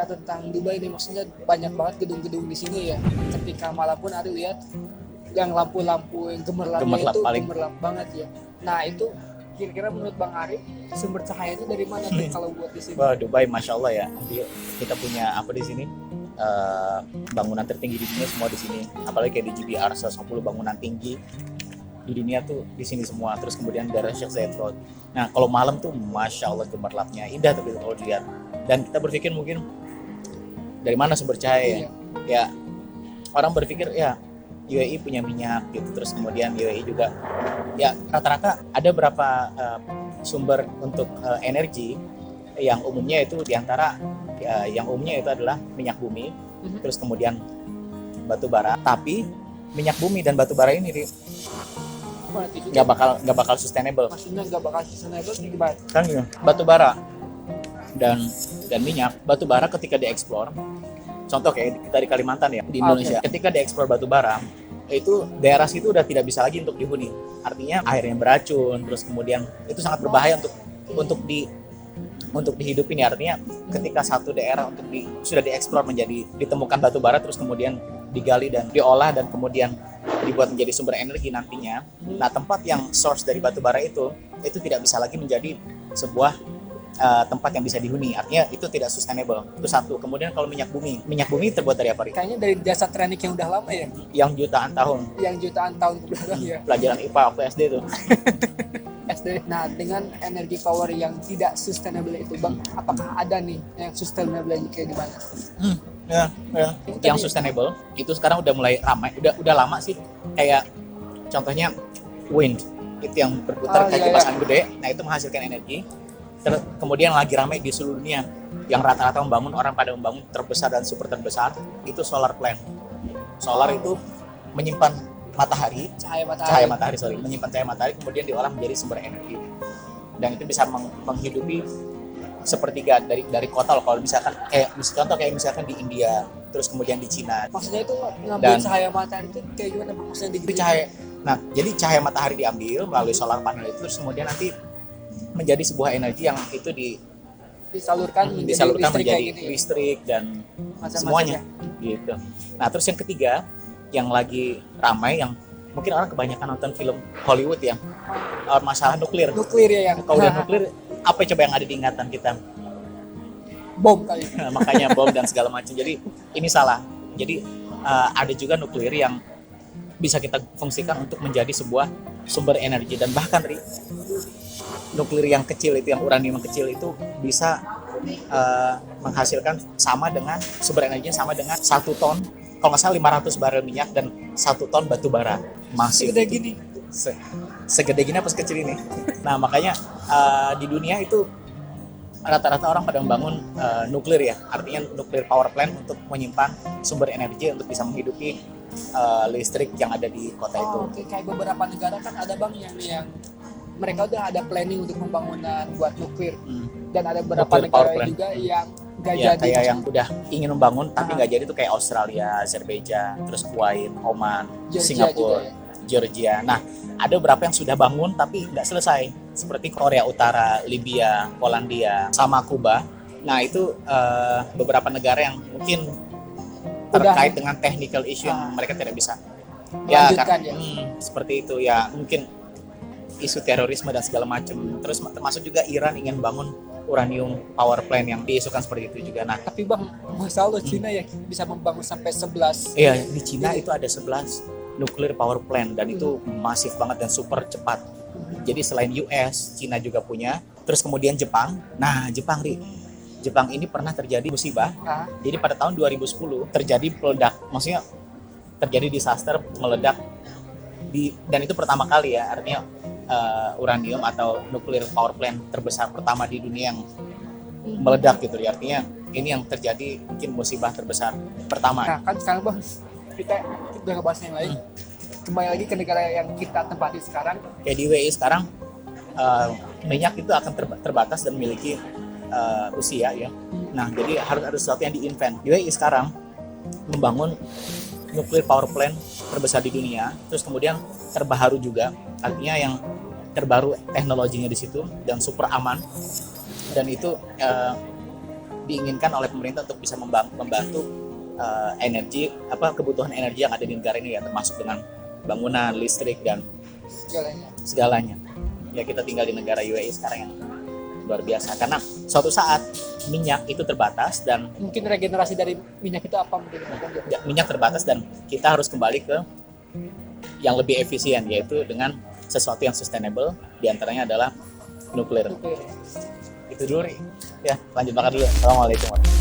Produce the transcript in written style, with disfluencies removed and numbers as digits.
tentang Dubai nih, maksudnya banyak banget gedung-gedung di sini ya. Ketika malam pun Ari lihat yang lampu-lampu yang gemerlapnya itu gemerlap banget ya. Nah itu kira-kira menurut Bang Ari sumber cahayanya dari mana tuh kalau buat di sini? Wah, Dubai Masya Allah ya. Kita punya apa di sini? Bangunan tertinggi di dunia semua di sini. Apalagi kayak di GBR 110 bangunan tinggi di dunia tuh di sini semua. Terus kemudian daerah Sheikh Zayed Road. Nah kalau malam tuh Masya Allah gemerlapnya indah tapi kalau dilihat. Dan kita berpikir mungkin dari mana sumber cahaya ya? Orang berpikir ya UAE punya minyak gitu. Terus kemudian UAE juga ya rata-rata ada berapa sumber untuk energi yang umumnya itu diantara yang umumnya itu adalah minyak bumi, terus kemudian batu bara. Tapi minyak bumi dan batu bara ini nggak bakal sustainable. Maksudnya nggak bakal sustainable gimana? Kan gitu. Batu bara dan minyak, batu bara ketika dieksplor, contoh kayak kita di Kalimantan ya, di Indonesia, ketika dieksplor batu bara, itu daerah situ udah tidak bisa lagi untuk dihuni. Artinya airnya beracun, terus kemudian itu sangat berbahaya untuk dihidupin ya. Artinya ketika satu daerah sudah dieksplor ditemukan batu bara, terus kemudian digali dan diolah dan kemudian dibuat menjadi sumber energi nantinya. Nah tempat yang source dari batu bara itu tidak bisa lagi menjadi sebuah tempat yang bisa dihuni, artinya itu tidak sustainable. Itu satu. Kemudian kalau minyak bumi terbuat dari apa? Kayaknya dari jasa teknik yang udah lama ya. Yang jutaan tahun ke belakang ya. Pelajaran IPA waktu SD tuh. SD. Nah dengan energi power yang tidak sustainable itu Bang, apakah ada nih yang sustainable kayak gimana? Ya. Yang sustainable itu sekarang udah mulai ramai, udah lama sih. Kayak contohnya wind, itu yang berputar kayak kipas angin gede. Nah itu menghasilkan energi. Kemudian lagi ramai di seluruh dunia, yang rata-rata orang pada membangun terbesar dan super terbesar itu solar plant. Solar itu menyimpan cahaya matahari, menyimpan cahaya matahari kemudian diolah menjadi sumber energi. Dan itu bisa menghidupi sepertiga dari kota loh. Kalau misalkan kayak misalkan di India, terus kemudian di Cina. Maksudnya itu ngambil cahaya matahari itu kayak gimana maksudnya di cahaya. Nah, jadi cahaya matahari diambil melalui solar panel itu, terus kemudian nanti menjadi sebuah energi yang itu disalurkan menjadi listrik dan semuanya gitu. Nah, terus yang ketiga yang lagi ramai, yang mungkin orang kebanyakan nonton film Hollywood ya, masalah nuklir ya. Kalau udah nuklir, apa coba yang ada di ingatan kita? Bom kali. Makanya bom dan segala macam. Jadi ini salah. Jadi ada juga nuklir yang bisa kita fungsikan untuk menjadi sebuah sumber energi. Dan bahkan nuklir yang kecil itu, yang uranium yang kecil itu bisa menghasilkan sama dengan sumber energinya sama dengan 1 ton, kalau nggak salah 500 barel minyak dan 1 ton batu bara. Masif. Segede gini. Segede gini apa sekecil ini? Nah makanya di dunia itu rata-rata orang pada membangun nuklir ya, artinya nuklir power plant untuk menyimpan sumber energi untuk bisa menghidupi listrik yang ada di kota itu. Oke. Kayak beberapa negara kan ada Bang yang mereka udah ada planning untuk pembangunan buat nuklir. Dan ada beberapa negara juga yang nggak jadi. Kayak yang udah ingin membangun tapi nggak jadi tuh kayak Australia, Azerbaijan, terus Kuwait, Oman, Singapura, Georgia. Nah ada beberapa yang sudah bangun tapi nggak selesai, seperti Korea Utara, Libya, Polandia, sama Kuba. Nah itu beberapa negara yang mungkin terkait dengan technical issue yang mereka tidak bisa seperti itu ya, mungkin isu terorisme dan segala macam. Terus termasuk juga Iran ingin bangun uranium power plant yang diisukan seperti itu juga. Nah, tapi Bang, masalah Cina ya bisa membangun sampai 11. Iya, di Cina itu ada 11 nuclear power plant dan itu masif banget dan super cepat. Jadi selain US, Cina juga punya. Terus kemudian Jepang. Nah, Jepang ini pernah terjadi musibah. Jadi pada tahun 2010 terjadi meledak. Maksudnya terjadi disaster meledak dan itu pertama kali ya, artinya uranium atau nuclear power plant terbesar pertama di dunia yang meledak gitu ya. Artinya ini yang terjadi mungkin musibah terbesar pertama. Nah kan sekarang Bang, kita udah ngebahas yang lain. Kembali lagi ke negara yang kita tempati sekarang. Kayak di UAE sekarang minyak itu akan terbatas dan memiliki usia ya. Nah jadi harus ada sesuatu yang di-invent. UAE sekarang membangun nuclear power plant terbesar di dunia, terus kemudian terbaru juga, artinya yang terbaru teknologinya di situ dan super aman, dan itu diinginkan oleh pemerintah untuk bisa membantu energi kebutuhan energi yang ada di negara ini ya, termasuk dengan bangunan, listrik dan segalanya. Ya kita tinggal di negara UAE sekarang yang luar biasa karena suatu saat minyak itu terbatas dan mungkin regenerasi dari minyak itu apa mungkin? Minyak terbatas dan kita harus kembali ke yang lebih efisien, yaitu dengan sesuatu yang sustainable, diantaranya adalah nuklir. Itu dulu ya, lanjut makan dulu. Assalamualaikum.